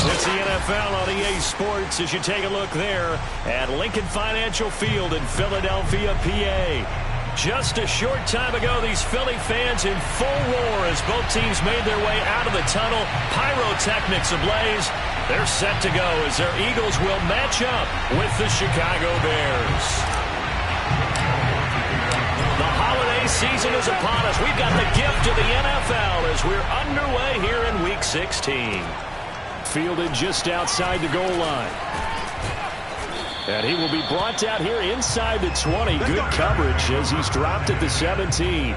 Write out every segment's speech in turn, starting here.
It's the NFL on EA Sports as you take a look there at Lincoln Financial Field in Philadelphia, PA. Just a short time ago, these Philly fans in full roar as both teams made their way out of the tunnel. Pyrotechnics ablaze. They're set to go as their Eagles will match up with the Chicago Bears. The holiday season is upon us. We've got the gift of the NFL as we're underway here in Week 16. Fielded just outside the goal line. And he will be brought down here inside the 20. Good coverage as he's dropped at the 17.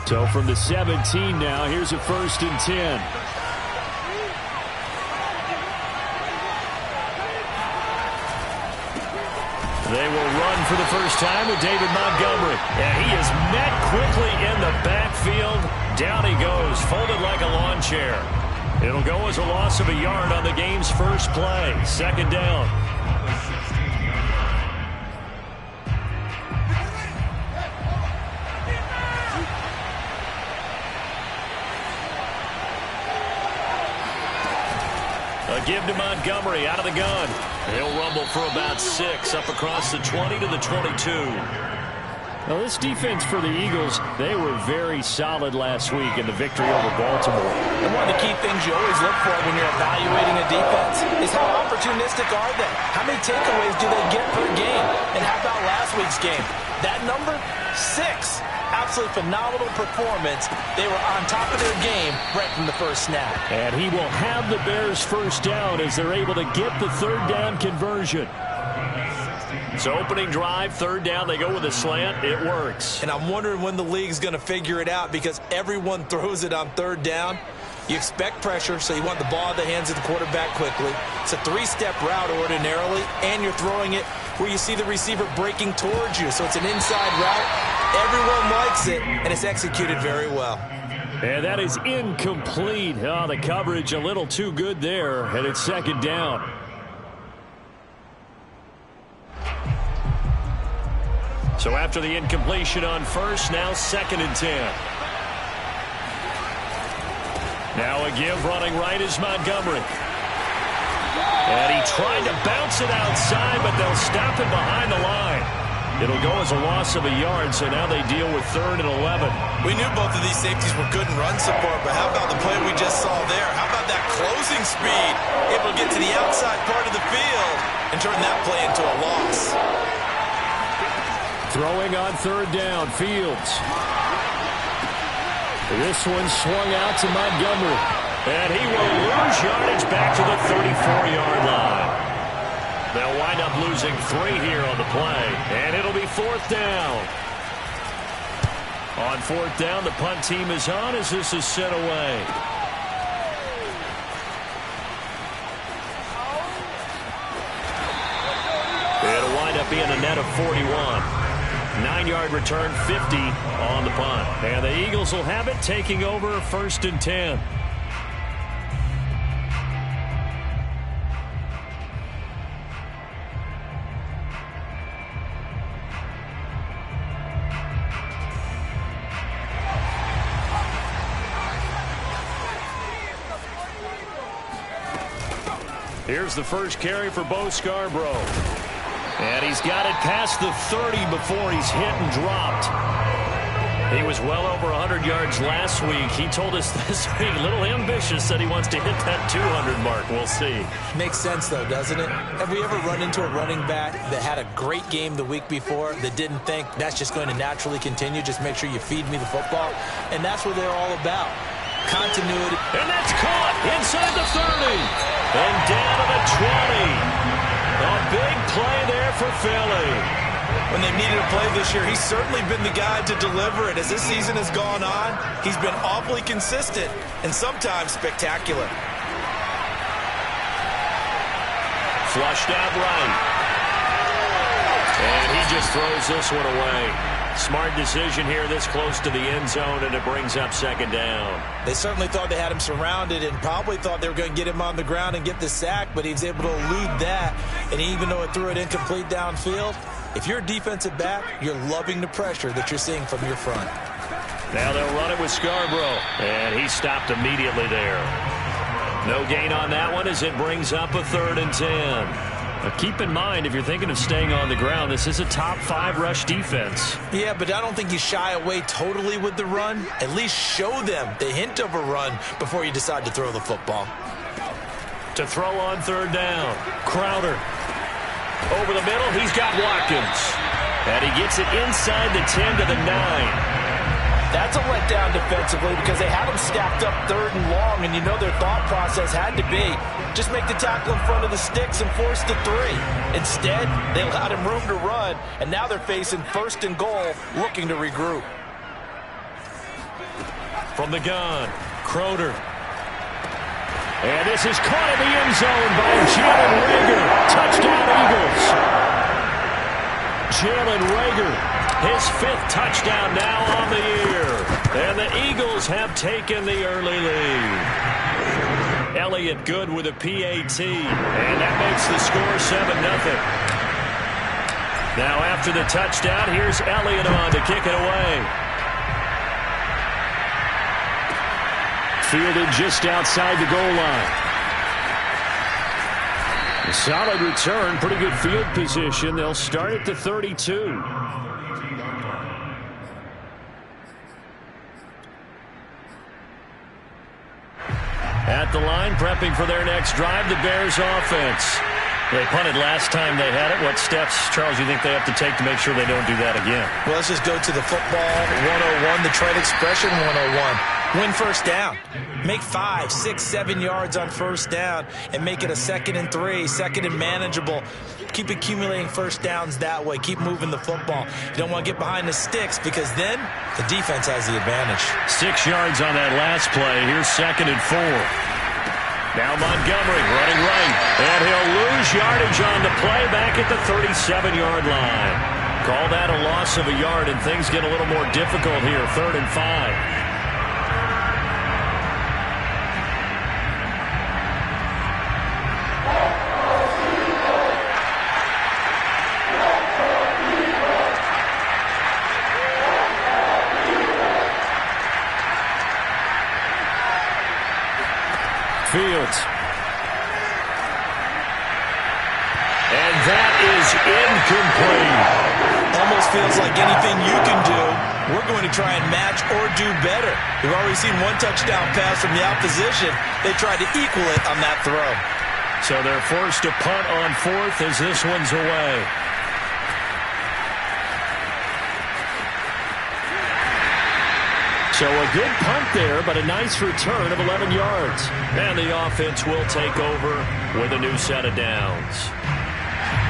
So from the 17 now, here's a 1st and 10. They will run for the first time with David Montgomery. And he is met quickly in the backfield. Down he goes, folded like a lawn chair. It'll go as a loss of a yard on the game's first play. 2nd down. A give to Montgomery out of the gun. He'll rumble for about 6 up across the 20 to the 22. Now this defense for the Eagles, they were very solid last week in the victory over Baltimore. And one of the key things you always look for when you're evaluating a defense is how opportunistic are they? How many takeaways do they get per game? And how about last week's game? That number? 6. Absolutely phenomenal performance. They were on top of their game right from the first snap. And he will have the Bears first down as they're able to get the 3rd down conversion. So opening drive, 3rd down, they go with a slant. It works. And I'm wondering when the league's going to figure it out because everyone throws it on 3rd down. You expect pressure, so you want the ball in the hands of the quarterback quickly. It's a 3-step route ordinarily, and you're throwing it where you see the receiver breaking towards you. So it's an inside route. Everyone likes it, and it's executed very well. And that is incomplete. Oh, the coverage a little too good there, and it's 2nd down. So after the incompletion on first, now 2nd and 10. Now a give running right is Montgomery. And he tried to bounce it outside, but they'll stop him behind the line. It'll go as a loss of a yard, so now they deal with 3rd and 11. We knew both of these safeties were good in run support, but how about the play we just saw there? How about that closing speed? Able to get to the outside part of the field and turn that play into a loss. Throwing on 3rd down, Fields. This one swung out to Montgomery. And he will lose yardage back to the 34-yard line. They'll wind up losing 3 here on the play. And it'll be 4th down. On 4th down, the punt team is on as this is set away. It'll wind up being a net of 41. 9-yard return, 50 on the punt. And the Eagles will have it, taking over 1st and 10. Here's the first carry for Bo Scarborough. And he's got it past the 30 before he's hit and dropped. He was well over 100 yards last week. He told us this week, a little ambitious, said he wants to hit that 200 mark. We'll see. Makes sense, though, doesn't it? Have we ever run into a running back that had a great game the week before that didn't think that's just going to naturally continue? Just make sure you feed me the football. And that's what they're all about. Continuity. And that's caught inside the 30. And down to the 20. A big play there for Philly. When they've needed a play this year, he's certainly been the guy to deliver it. As this season has gone on, he's been awfully consistent and sometimes spectacular. Flushed out right. And he just throws this one away. Smart decision here this close to the end zone, and it brings up second down. They certainly thought they had him surrounded and probably thought they were going to get him on the ground and get the sack, but he was able to elude that. And even though it threw it incomplete downfield, if you're a defensive back, you're loving the pressure that you're seeing from your front. Now they'll run it with Scarborough, and he stopped immediately there. No gain on that one as it brings up a 3rd and 10. But keep in mind, if you're thinking of staying on the ground, this is a top 5 rush defense. Yeah, but I don't think you shy away totally with the run. At least show them the hint of a run before you decide to throw the football. To throw on 3rd down, Crowder. Over the middle, he's got Watkins. And he gets it inside the 10 to the 9. That's a letdown defensively because they had him stacked up 3rd and long, and you know their thought process had to be just make the tackle in front of the sticks and force the 3. Instead, they allowed him room to run, and now they're facing 1st and goal, looking to regroup. From the gun, Crowder. And this is caught in the end zone by Jalen Reagor. Touchdown, Eagles. Jalen Reagor, his 5th touchdown now on the year. And the Eagles have taken the early lead. Elliott good with a PAT. And that makes the score 7-0. Now after the touchdown, here's Elliott on to kick it away. Fielded just outside the goal line. A solid return, pretty good field position. They'll start at the 32. At the line, prepping for their next drive, the Bears offense. They punted last time they had it. What steps, Charles, you think they have to take to make sure they don't do that again? Well, let's just go to the football 101, the trade expression 101. Win first down. Make 5, 6, 7 yards on first down and make it a 2nd and 3, 2nd and manageable. Keep accumulating first downs that way. Keep moving the football. You don't want to get behind the sticks because then the defense has the advantage. 6 yards on that last play. Here's 2nd and 4. Now Montgomery running right. And he'll lose yardage on the play back at the 37-yard line. Call that a loss of a yard, and things get a little more difficult here. 3rd and 5. Fields. And that is incomplete. Almost feels like anything you can do, we're going to try and match or do better. We've already seen 1 touchdown pass from the opposition. They tried to equal it on that throw. So they're forced to punt on 4th as this one's away. So a good punt there, but a nice return of 11 yards. And the offense will take over with a new set of downs.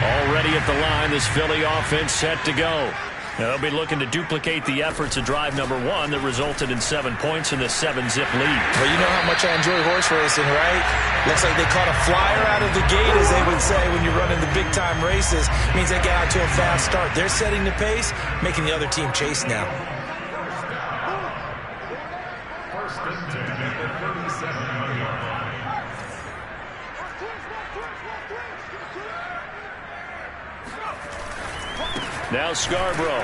Already at the line, this Philly offense set to go. They'll be looking to duplicate the efforts of drive number 1 that resulted in 7 points in the 7-zip lead. Well, you know how much I enjoy horse racing, right? Looks like they caught a flyer out of the gate, as they would say, when you're running the big-time races. It means they get out to a fast start. They're setting the pace, making the other team chase now. Now Scarborough,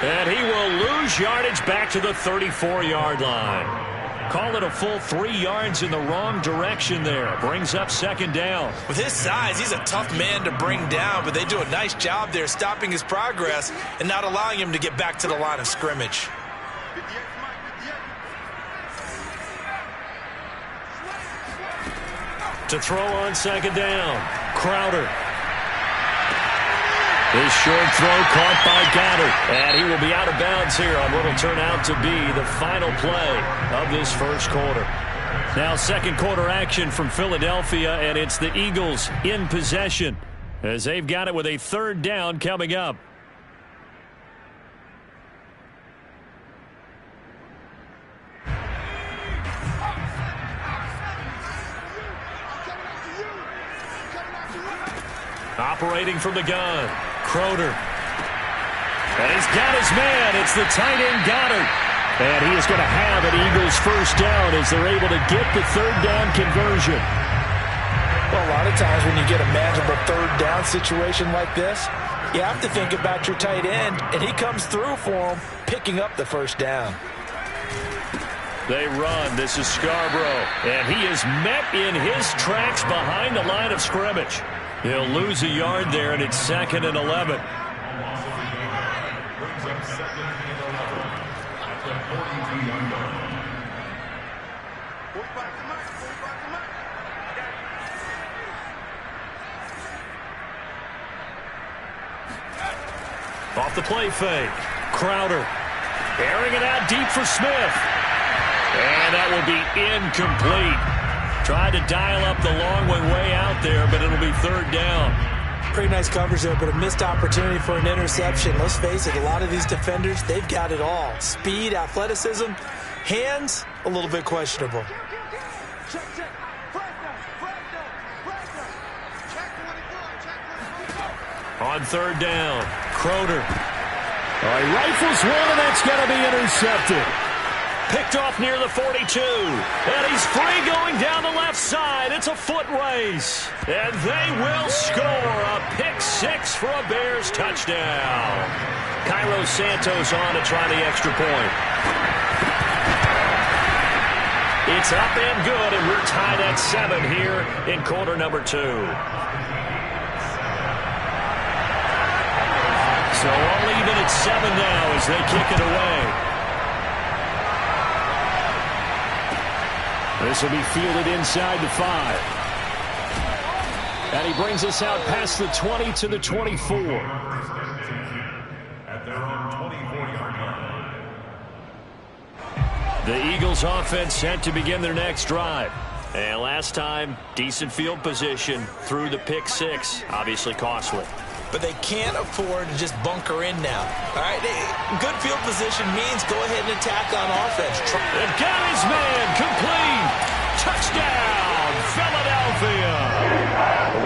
and he will lose yardage back to the 34-yard line. Call it a full 3 yards in the wrong direction there. Brings up 2nd down. With his size, he's a tough man to bring down, but they do a nice job there stopping his progress and not allowing him to get back to the line of scrimmage. To throw on 2nd down, Crowder. His short throw caught by Goddard. And he will be out of bounds here on what will turn out to be the final play of this first quarter. Now 2nd quarter action from Philadelphia, and it's the Eagles in possession as they've got it with a 3rd down coming up. Operating from the gun, Crowder. And he's got his man. It's the tight end Goddard. And he is going to have an Eagles first down as they're able to get the third down conversion. Well, a lot of times when you get a manageable third down situation like this, you have to think about your tight end, and he comes through for him, picking up the first down. They run. This is Scarborough. And he is met in his tracks behind the line of scrimmage. He'll lose a yard there, and it's 2nd and 11. Off the play fake. Crowder airing it out deep for Smith. And that will be incomplete. Tried to dial up the long way out there, but it'll be third down. Pretty nice coverage there, but a missed opportunity for an interception. Let's face it, a lot of these defenders, they've got it all. Speed, athleticism, hands, a little bit questionable. On third down, Crowder. He rifles one, and that's going to be intercepted. Picked off near the 42. And he's free going down the left side. It's a foot race. And they will score a pick six for a Bears touchdown. Cairo Santos on to try the extra point. It's up and good, and we're tied at 7 here in quarter number 2. So all even at 7 now as they kick it away. This will be fielded inside the 5. And he brings us out past the 20 to the 24. At their own 24-yard line. The Eagles offense set to begin their next drive. And last time, decent field position through the pick 6. Obviously costly. But they can't afford to just bunker in now. All right, good field position means go ahead and attack on offense. They've got his man complete. Touchdown, Philadelphia.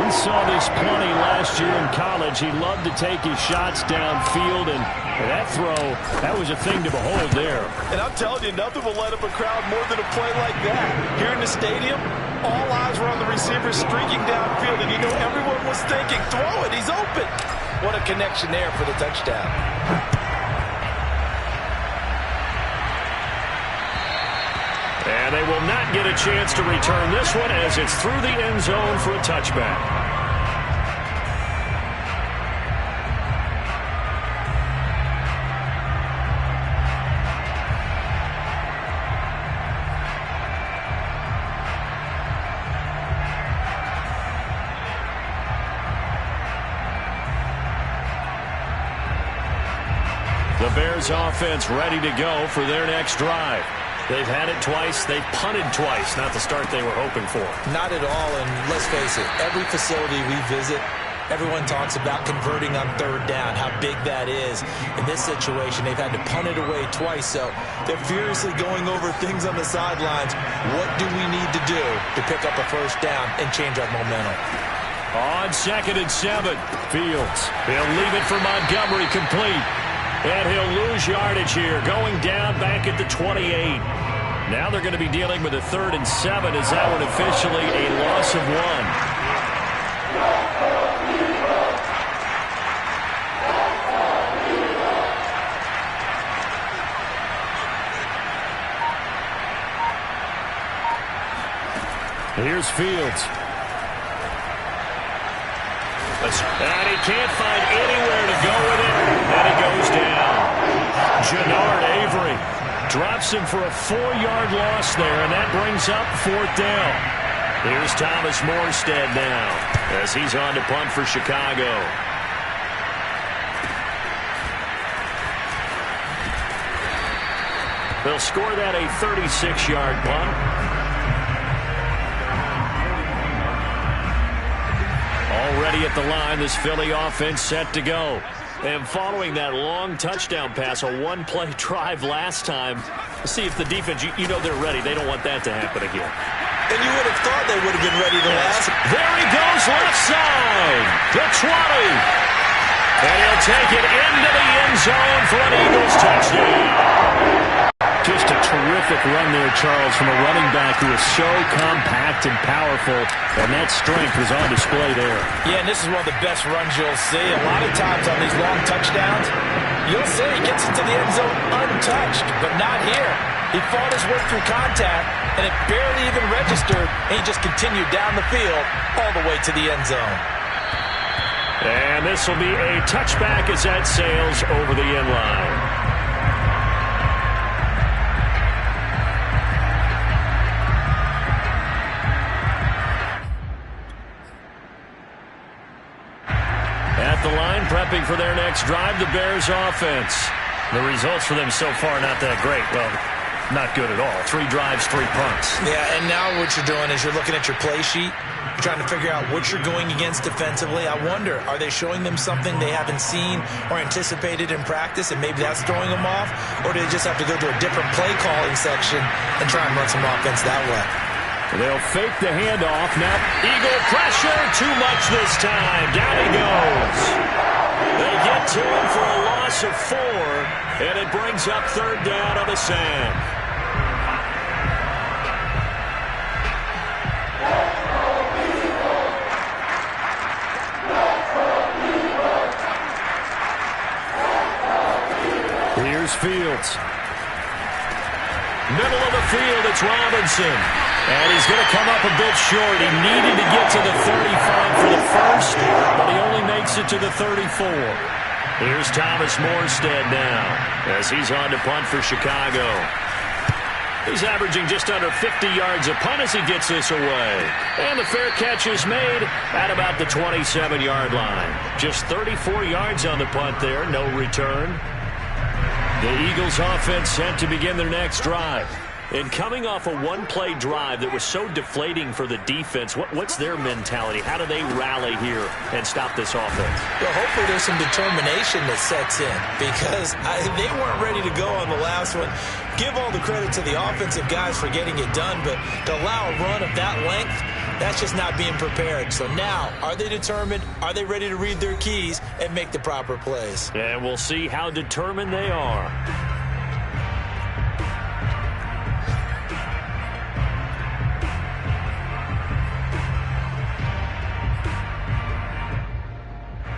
We saw this plenty last year in college. He loved to take his shots downfield, and that throw, that was a thing to behold there. And I'm telling you, nothing will light up a crowd more than a play like that. Here in the stadium, all eyes were on the receiver streaking downfield, and you know everyone was thinking, throw it, he's open. What a connection there for the touchdown. And they will not get a chance to return this one as it's through the end zone for a touchback. The Bears offense ready to go for their next drive. They've had it twice. They've punted twice. Not the start they were hoping for. Not at all, and let's face it, every facility we visit, everyone talks about converting on third down, how big that is. In this situation, they've had to punt it away twice, so they're furiously going over things on the sidelines. What do we need to do to pick up a first down and change our momentum? On 2nd and 7, Fields. He'll leave it for Montgomery complete. And he'll lose yardage here, going down back at the 28. Now they're going to be dealing with a 3rd and 7 as that one officially a loss of 1. Here's Fields. And he can't find anywhere to go with it. And he goes down. Jannard Avery drops him for a 4-yard loss there, and that brings up 4th down. Here's Thomas Morstead now as he's on to punt for Chicago. They'll score that a 36-yard punt. Already at the line, this Philly offense set to go. And following that long touchdown pass, a one-play drive last time, see if the defense, you know they're ready. They don't want that to happen again. And you would have thought they would have been ready to last. There he goes, left side, the 20. And he'll take it into the end zone for an Eagles touchdown. Just a terrific run there, Charles, from a running back who is so compact and powerful, and that strength was on display there. Yeah, and this is one of the best runs you'll see. A lot of times on these long touchdowns, you'll see he gets into the end zone untouched, but not here. He fought his way through contact, and it barely even registered, and he just continued down the field all the way to the end zone. And this will be a touchback as that sails over the end line. At the line, prepping for their next drive, the Bears offense. The results for them so far, not that great. Well, not good at all. 3 drives, 3 punts. Yeah, and now what you're doing is you're looking at your play sheet. You're trying to figure out what you're going against defensively. I wonder, are they showing them something they haven't seen or anticipated in practice, and maybe that's throwing them off? Or do they just have to go to a different play calling section and try and run some offense that way? They'll fake the handoff. Now, Eagle pressure. Too much this time. Down he goes. They get to him for a loss of 4, and it brings up 3rd down on the sand. Here's Fields. Middle of the field, it's Robinson. And he's going to come up a bit short. He needed to get to the 35 for the first, but he only makes it to the 34. Here's Thomas Morstead now as he's on to punt for Chicago. He's averaging just under 50 yards a punt as he gets this away. And the fair catch is made at about the 27-yard line. Just 34 yards on the punt there, no return. The Eagles offense set to begin their next drive. And coming off a one-play drive that was so deflating for the defense, what's their mentality? How do they rally here and stop this offense? Well, hopefully there's some determination that sets in because they weren't ready to go on the last one. Give all the credit to the offensive guys for getting it done, but to allow a run of that length, that's just not being prepared. So now, are they determined? Are they ready to read their keys and make the proper plays? And we'll see how determined they are.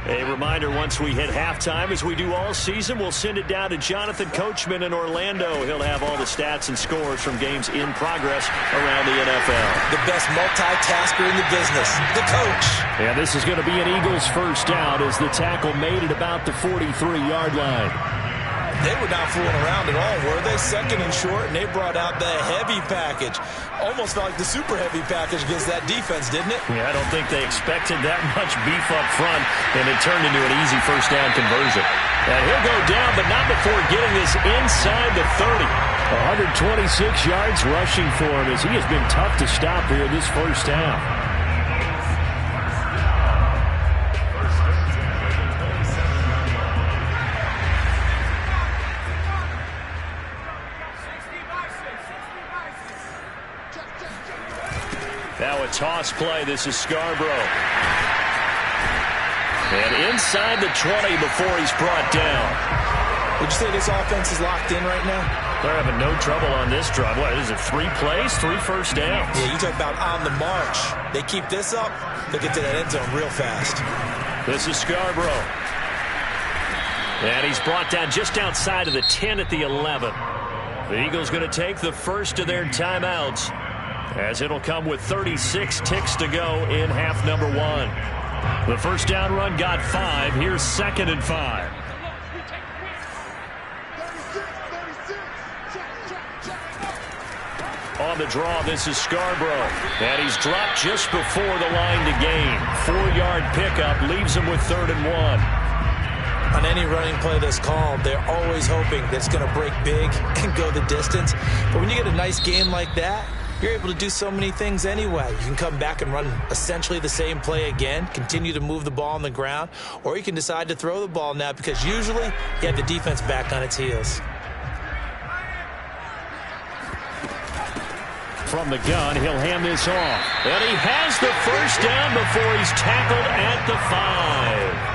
A reminder, once we hit halftime, as we do all season, we'll send it down to Jonathan Coachman in Orlando. He'll have all the stats and scores from games in progress around the NFL. The best multitasker in the business, the coach. Yeah, this is going to be an Eagles first down as the tackle made it about the 43-yard line. They were not fooling around at all, were they? 2nd and short, and they brought out the heavy package. Almost felt like the super heavy package against that defense, didn't it? Yeah, I don't think they expected that much beef up front, and it turned into an easy first down conversion. And he'll go down, but not before getting this inside the 30. 126 yards rushing for him as he has been tough to stop here this first down. Now a toss play. This is Scarborough. And inside the 20 before he's brought down. Would you say this offense is locked in right now? They're having no trouble on this drive. What is it, 3 plays, 3 first downs? Yeah, you talk about on the march. They keep this up, they'll get to that end zone real fast. This is Scarborough. And he's brought down just outside of the 10 at the 11. The Eagles going to take the first of their timeouts, as it'll come with 36 ticks to go in half number 1. The first down run got 5. Here's 2nd and 5. On the draw, this is Scarborough. And he's dropped just before the line to gain. 4-yard pickup leaves him with 3rd and 1. On any running play that's called, they're always hoping that it's going to break big and go the distance. But when you get a nice game like that, you're able to do so many things anyway. You can come back and run essentially the same play again, continue to move the ball on the ground, or you can decide to throw the ball now because usually you have the defense back on its heels. From the gun, he'll hand this off. And he has the first down before he's tackled at the 5.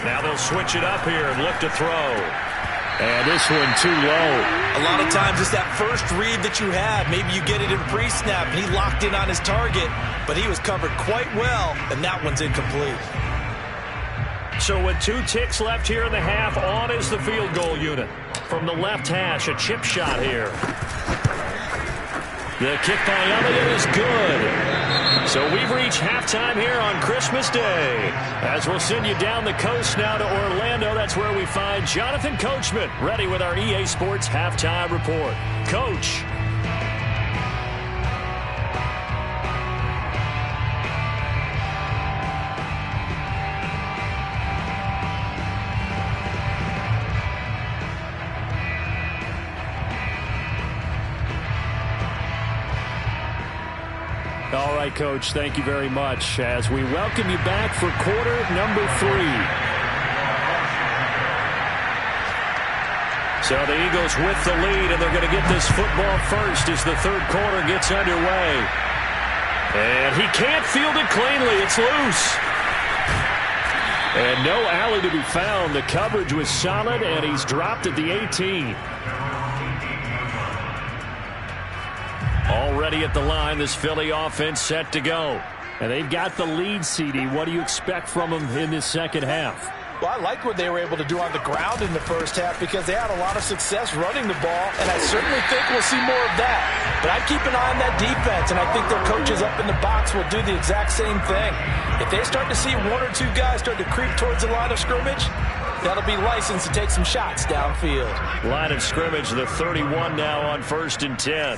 Now they'll switch it up here and look to throw. And this one too low. A lot of times it's that first read that you have. Maybe you get it in pre-snap, and he locked in on his target, but he was covered quite well, and that one's incomplete. So with 2 ticks left here in the half, on is the field goal unit. From the left hash, a chip shot here. The kick by Elliott is good. So we've reached halftime here on Christmas Day. As we'll send you down the coast now to Orlando, that's where we find Jonathan Coachman, ready with our EA Sports Halftime Report. Coach. All right, Coach, thank you very much as we welcome you back for quarter number 3. So the Eagles with the lead, and they're going to get this football first as the third quarter gets underway. And he can't field it cleanly. It's loose. And no alley to be found. The coverage was solid, and he's dropped at the 18. Already at the line, this Philly offense set to go. And they've got the lead, CD. What do you expect from them in this second half? Well, I like what they were able to do on the ground in the first half because they had a lot of success running the ball, and I certainly think we'll see more of that. But I keep an eye on that defense, and I think their coaches up in the box will do the exact same thing. If they start to see 1 or 2 guys start to creep towards the line of scrimmage, that'll be licensed to take some shots downfield. Line of scrimmage, the 31 now on 1st and 10.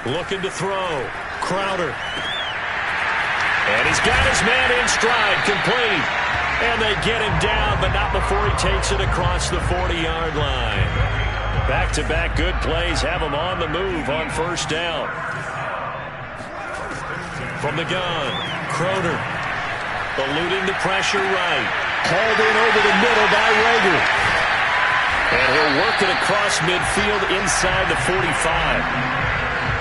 Looking to throw. Crowder. And he's got his man in stride, complete. And they get him down, but not before he takes it across the 40-yard line. Back-to-back good plays have him on the move on first down. From the gun, Crowder. Eluding the pressure right. Hauled in over the middle by Rager. And he'll work it across midfield inside the 45.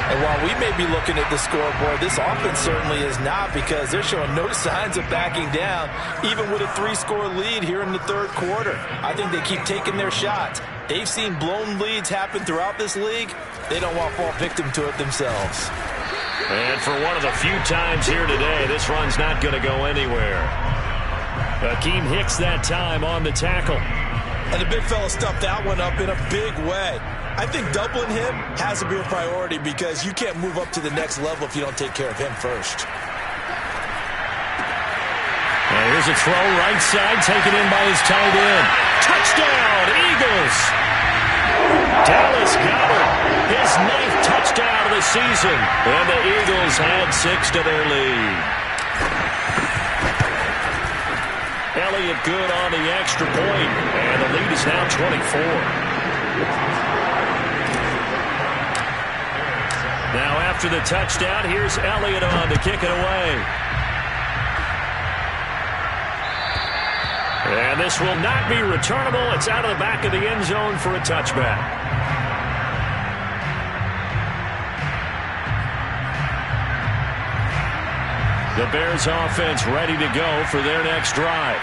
And while we may be looking at the scoreboard, this offense certainly is not because they're showing no signs of backing down, even with a 3-score lead here in the third quarter. I think they keep taking their shots. They've seen blown leads happen throughout this league. They don't want to fall victim to it themselves. And for one of the few times here today, this run's not going to go anywhere. Akeem Hicks that time on the tackle. And the big fella stuffed that one up in a big way. I think doubling him has to be a priority because you can't move up to the next level if you don't take care of him first. And here's a throw right side taken in by his tight end. Touchdown, Eagles! Dallas Goedert, his 9th touchdown of the season. And the Eagles add 6 to their lead. Elliott good on the extra point. And the lead is now 24. Now after the touchdown, here's Elliott on to kick it away. And this will not be returnable. It's out of the back of the end zone for a touchback. The Bears offense ready to go for their next drive.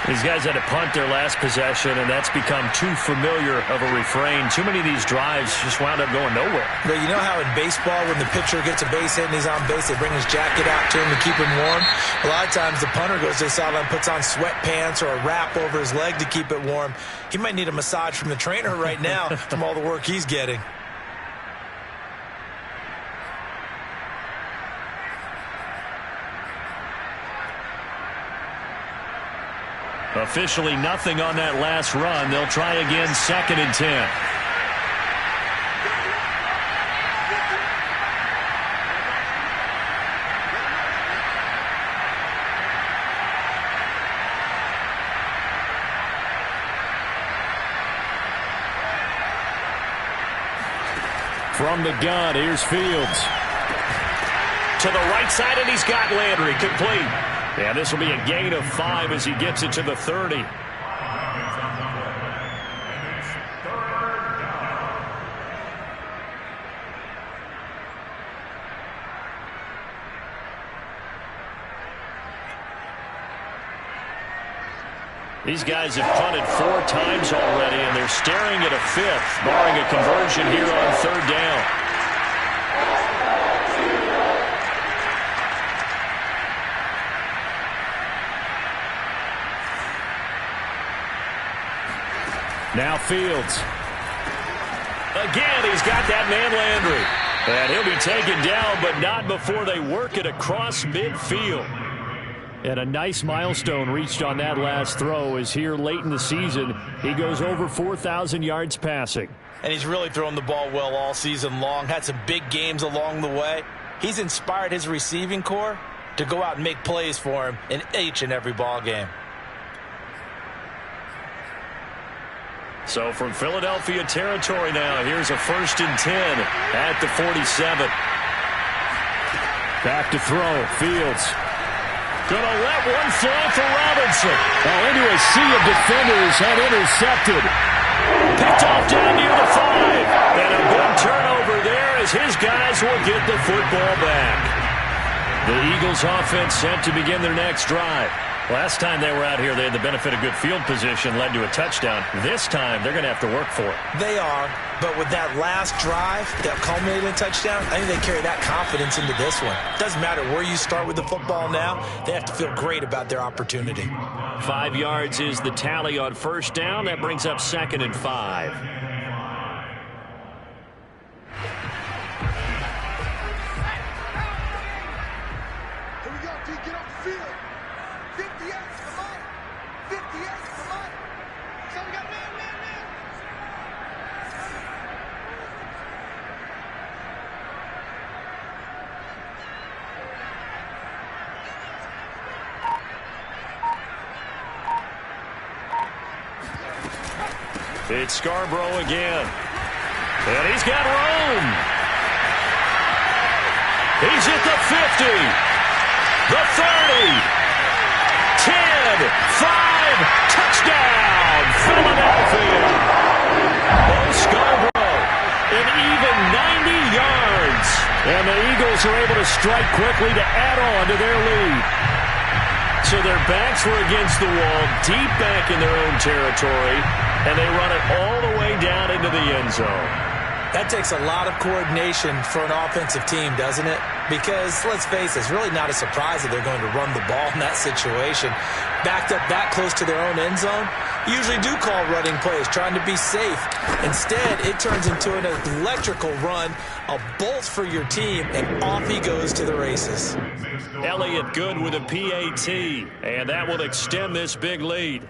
These guys had to punt their last possession, and that's become too familiar of a refrain. Too many of these drives just wound up going nowhere. But you know how in baseball, when the pitcher gets a base hit and he's on base, they bring his jacket out to him to keep him warm? A lot of times the punter goes to the sideline, puts on sweatpants or a wrap over his leg to keep it warm. He might need a massage from the trainer right now from all the work he's getting. Officially nothing on that last run. They'll try again 2nd and 10. From the gun, here's Fields. To the right side, and he's got Landry complete. And this will be a gain of 5 as he gets it to the 30. These guys have punted 4 times already, and they're staring at a 5th, barring a conversion here on 3rd down. Now Fields. Again, he's got that man Landry. And he'll be taken down, but not before they work it across midfield. And a nice milestone reached on that last throw as here late in the season, he goes over 4,000 yards passing. And he's really thrown the ball well all season long, had some big games along the way. He's inspired his receiving corps to go out and make plays for him in each and every ball game. So from Philadelphia territory now, here's a 1st and 10 at the 47. Back to throw, Fields. Gonna let one fly for Robinson. Oh, into a sea of defenders and intercepted. Picked off down near the 5. And a big turnover there as his guys will get the football back. The Eagles offense set to begin their next drive. Last time they were out here, they had the benefit of good field position, led to a touchdown. This time, they're going to have to work for it. They are, but with that last drive that culminated in a touchdown, I think they carry that confidence into this one. Doesn't matter where you start with the football now, they have to feel great about their opportunity. 5 yards is the tally on 1st down. That brings up 2nd and 5. Here we go, D. Get off the field. 50 yards for mine. 50 yards for mine. So we got man. It's Scarborough again. And he's got room. He's at the 50. The 30. 10, 5, touchdown, Philadelphia. Bo Scarborough, an even 90 yards. And the Eagles are able to strike quickly to add on to their lead. So their backs were against the wall, deep back in their own territory, and they run it all the way down into the end zone. That takes a lot of coordination for an offensive team, doesn't it? Because, let's face it, it's really not a surprise that they're going to run the ball in that situation. Backed up that close to their own end zone, usually do call running plays, trying to be safe. Instead, it turns into an electrical run, a bolt for your team, and off he goes to the races. Elliott good with a PAT, and that will extend this big lead.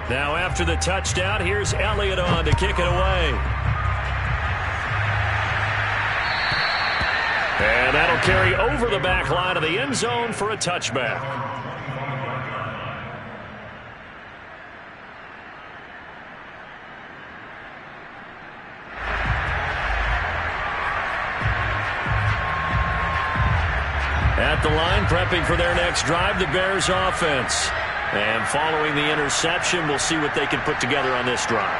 Now after the touchdown, here's Elliott on to kick it away. And that'll carry over the back line of the end zone for a touchback. At the line, prepping for their next drive, the Bears offense. And following the interception, we'll see what they can put together on this drive.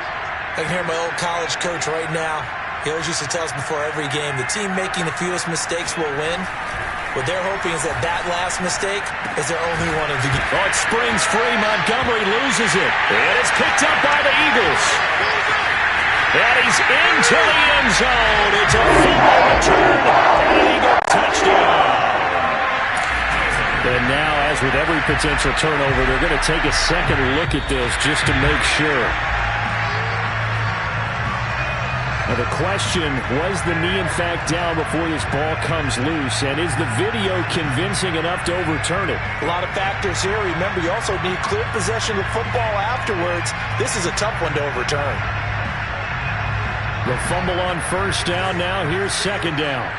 I can hear my old college coach right now. He always used to tell us before every game, the team making the fewest mistakes will win. What they're hoping is that that last mistake is their only one of the game. Oh, it springs free. Montgomery loses it. And it's picked up by the Eagles. And he's into the end zone. It's a fumble return. And an Eagle touchdown. And now, as with every potential turnover, they're going to take a second look at this just to make sure. Now the question, was the knee in fact down before this ball comes loose? And is the video convincing enough to overturn it? A lot of factors here. Remember, you also need clear possession of football afterwards. This is a tough one to overturn. The fumble on 1st down. Now here's 2nd down.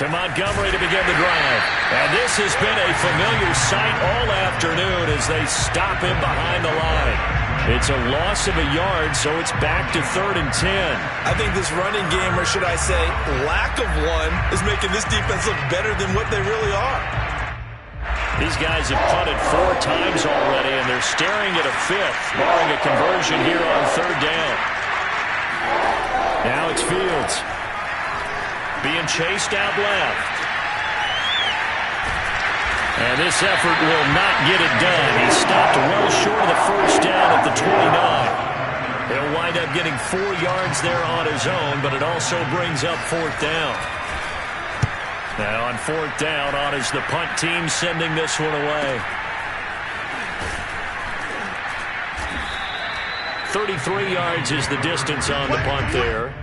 To Montgomery to begin the drive. And this has been a familiar sight all afternoon as they stop him behind the line. It's a loss of a yard, so it's back to 3rd and 10. I think this running game, or should I say lack of one, is making this defense look better than what they really are. These guys have punted 4 times already, and they're staring at a 5th, barring a conversion here on 3rd down. Now it's Fields. being chased out left. And this effort will not get it done. He stopped well short of the first down at the 29. He'll wind up getting 4 yards there on his own, but it also brings up 4th down. Now on 4th down, on is the punt team sending this one away. 33 yards is the distance on the punt there.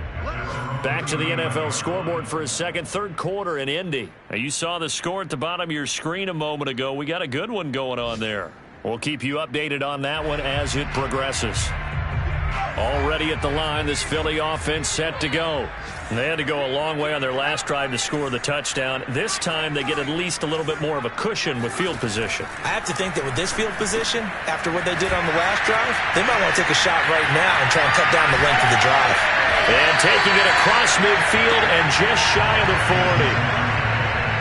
Back to the NFL scoreboard for a second. Third quarter in Indy. Now you saw the score at the bottom of your screen a moment ago. We got a good one going on there. We'll keep you updated on that one as it progresses. Already at the line, this Philly offense set to go. And they had to go a long way on their last drive to score the touchdown. This time they get at least a little bit more of a cushion with field position. I have to think that with this field position, after what they did on the last drive, they might want to take a shot right now and try and cut down the length of the drive. And taking it across midfield and just shy of the 40.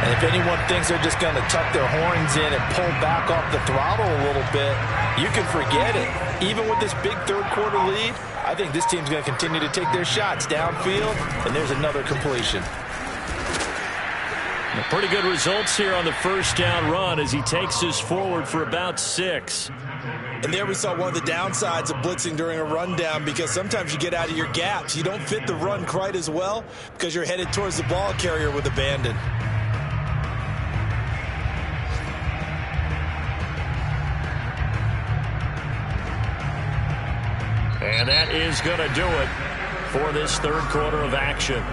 And if anyone thinks they're just going to tuck their horns in and pull back off the throttle a little bit, you can forget it. Even with this big third quarter lead, I think this team's going to continue to take their shots downfield, and there's another completion. Pretty good results here on the first down run as he takes us forward for about 6. And there we saw one of the downsides of blitzing during a rundown, because sometimes you get out of your gaps. You don't fit the run quite as well because you're headed towards the ball carrier with abandon. And that is going to do it for this third quarter of action.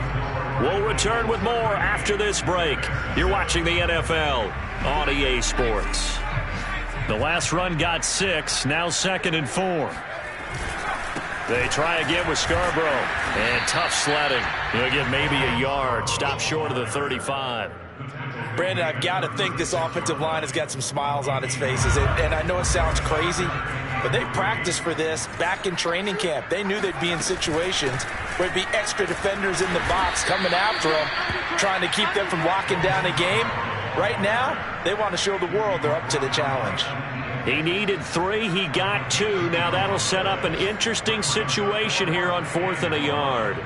We'll return with more after this break. You're watching the NFL on EA Sports. The last run got 6, now 2nd and 4. They try again with Scarborough. And tough sledding. They'll get maybe a yard. Stop short of the 35. Brandon, I've got to think this offensive line has got some smiles on its faces. And I know it sounds crazy, but they practiced for this back in training camp. They knew they'd be in situations where it'd be extra defenders in the box coming after them, trying to keep them from locking down a game. Right now, they want to show the world they're up to the challenge. He needed 3. He got 2. Now that'll set up an interesting situation here on 4th and a yard.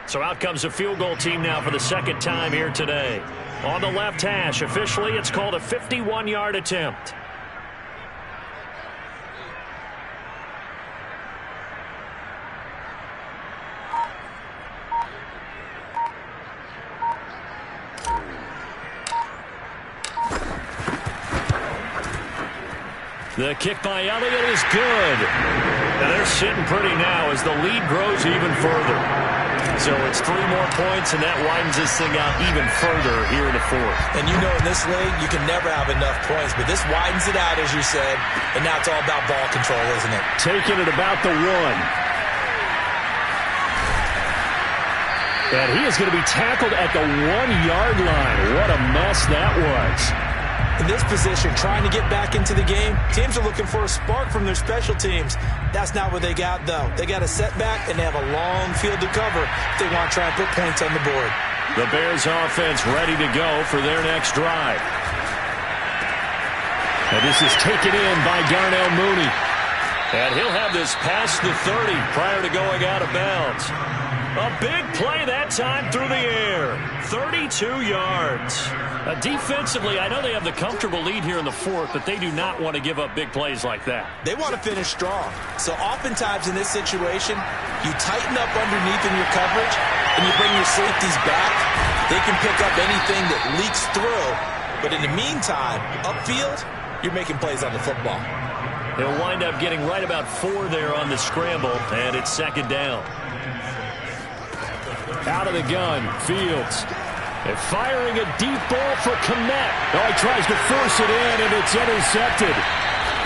So out comes a field goal team now for the second time here today. On the left hash, officially it's called a 51-yard attempt. The kick by Elliott is good. And they're sitting pretty now as the lead grows even further. So it's 3 more points, and that widens this thing out even further here in the 4th. And you know in this league, you can never have enough points, but this widens it out, as you said, and now it's all about ball control, isn't it? Taking it about the 1. And he is going to be tackled at the 1-yard line. What a mess that was. In this position, trying to get back into the game, teams are looking for a spark from their special teams. That's not what they got, though. They got a setback, and they have a long field to cover if they want to try and put points on the board. The Bears offense ready to go for their next drive. And this is taken in by Darnell Mooney. And he'll have this past the 30 prior to going out of bounds. A big play that time through the air. 32 yards. Defensively, I know they have the comfortable lead here in the 4th, but they do not want to give up big plays like that. They want to finish strong. So oftentimes in this situation, you tighten up underneath in your coverage, and you bring your safeties back. They can pick up anything that leaks through. But in the meantime, upfield, you're making plays on the football. He'll wind up getting right about 4 there on the scramble, and it's 2nd down. Out of the gun, Fields. And firing a deep ball for Kmet. Oh, he tries to force it in, and it's intercepted.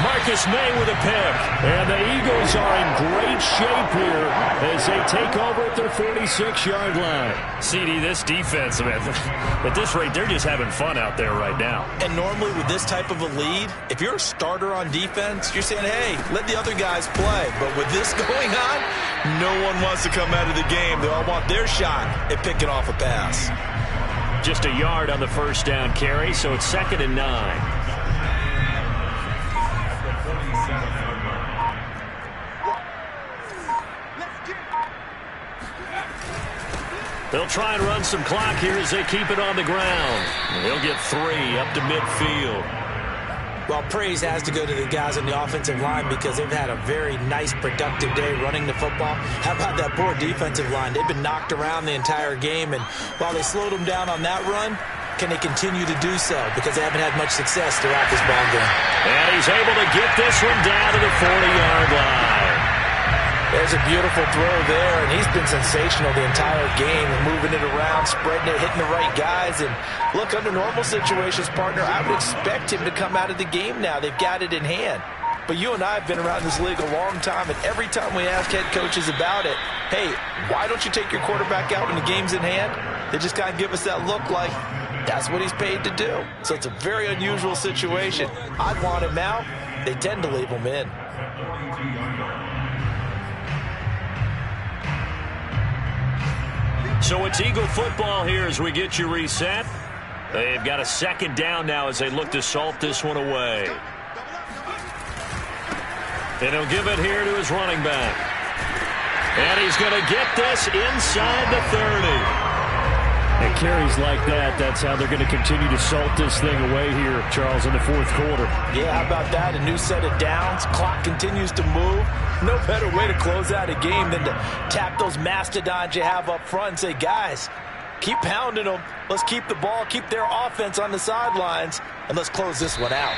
Marcus May with a pick. And the Eagles are in great shape here as they take over at their 46-yard line. CD, this defense, man, at this rate, they're just having fun out there right now. And normally with this type of a lead, if you're a starter on defense, you're saying, hey, let the other guys play. But with this going on, no one wants to come out of the game. They all want their shot at picking off a pass. Just a yard on the first down carry, so it's 2nd and 9. They'll try and run some clock here as they keep it on the ground. They'll get 3 up to midfield. Well, praise has to go to the guys on the offensive line because they've had a very nice, productive day running the football. How about that poor defensive line? They've been knocked around the entire game, and while they slowed them down on that run, can they continue to do so? Because they haven't had much success throughout this ball game. And he's able to get this one down to the 40-yard line. There's a beautiful throw there, and he's been sensational the entire game, moving it around, spreading it, hitting the right guys. And look, under normal situations, partner, I would expect him to come out of the game now. They've got it in hand. But you and I have been around this league a long time, and every time we ask head coaches about it, hey, why don't you take your quarterback out when the game's in hand? They just kind of give us that look like that's what he's paid to do. So it's a very unusual situation. I'd want him out. They tend to leave him in. So it's Eagle football here as we get you reset. They've got a second down now as they look to salt this one away. And he'll give it here to his running back. And he's going to get this inside the 30. And carries like that, that's how they're going to continue to salt this thing away here, Charles, in the fourth quarter. Yeah, how about that? A new set of downs. Clock continues to move. No better way to close out a game than to tap those mastodons you have up front and say, guys, keep pounding them. Let's keep the ball, keep their offense on the sidelines, and let's close this one out.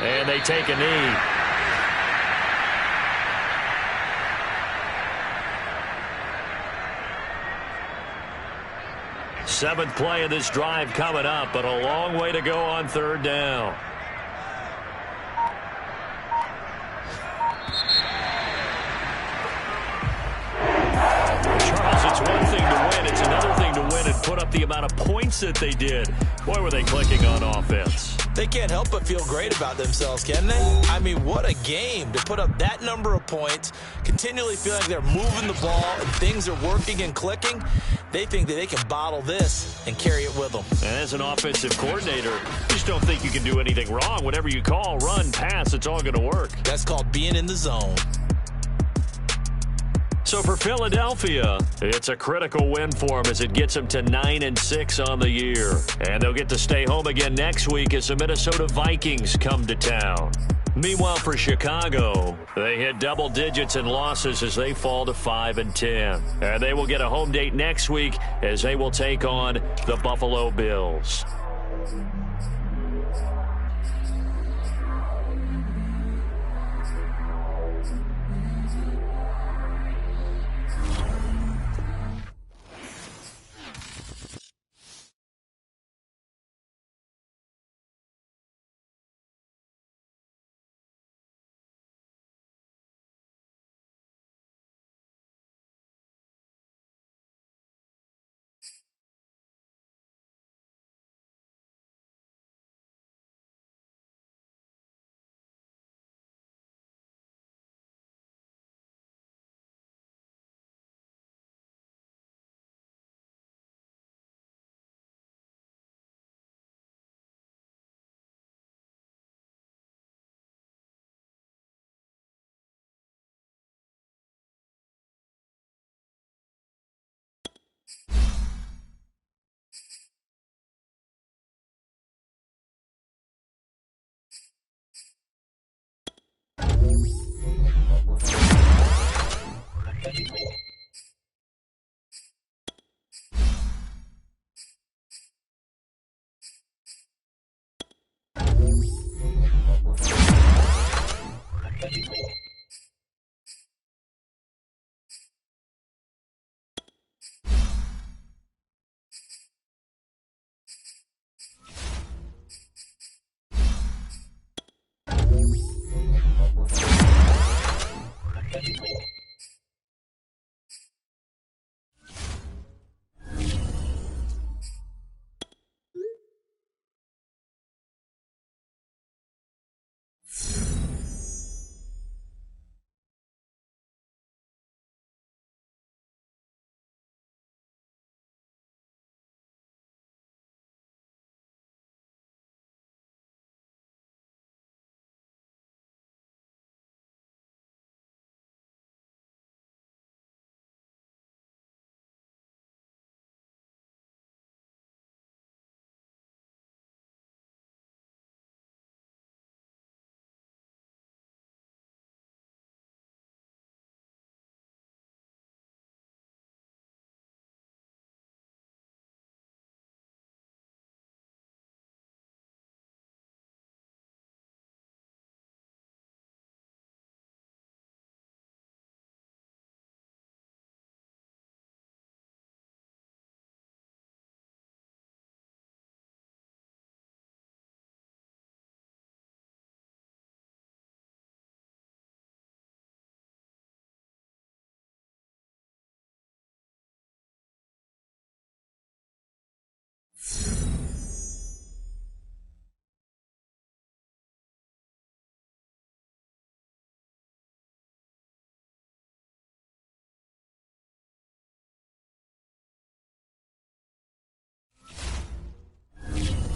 And they take a knee. Seventh play of this drive coming up, but a long way to go on third down. Charles, it's one thing to win. It's another thing to win and put up the amount of points that they did. Boy, were they clicking on offense. They can't help but feel great about themselves, can they? I mean, what a game to put up that number of points, continually feeling like they're moving the ball and things are working and clicking. They think that they can bottle this and carry it with them. And as an offensive coordinator, you just don't think you can do anything wrong. Whatever you call, run, pass, it's all going to work. That's called being in the zone. So for Philadelphia, it's a critical win for them as it gets them to 9-6 on the year. And they'll get to stay home again next week as the Minnesota Vikings come to town. Meanwhile, for Chicago, they hit double digits in losses as they fall to 5-10. And they will get a home date next week as they will take on the Buffalo Bills.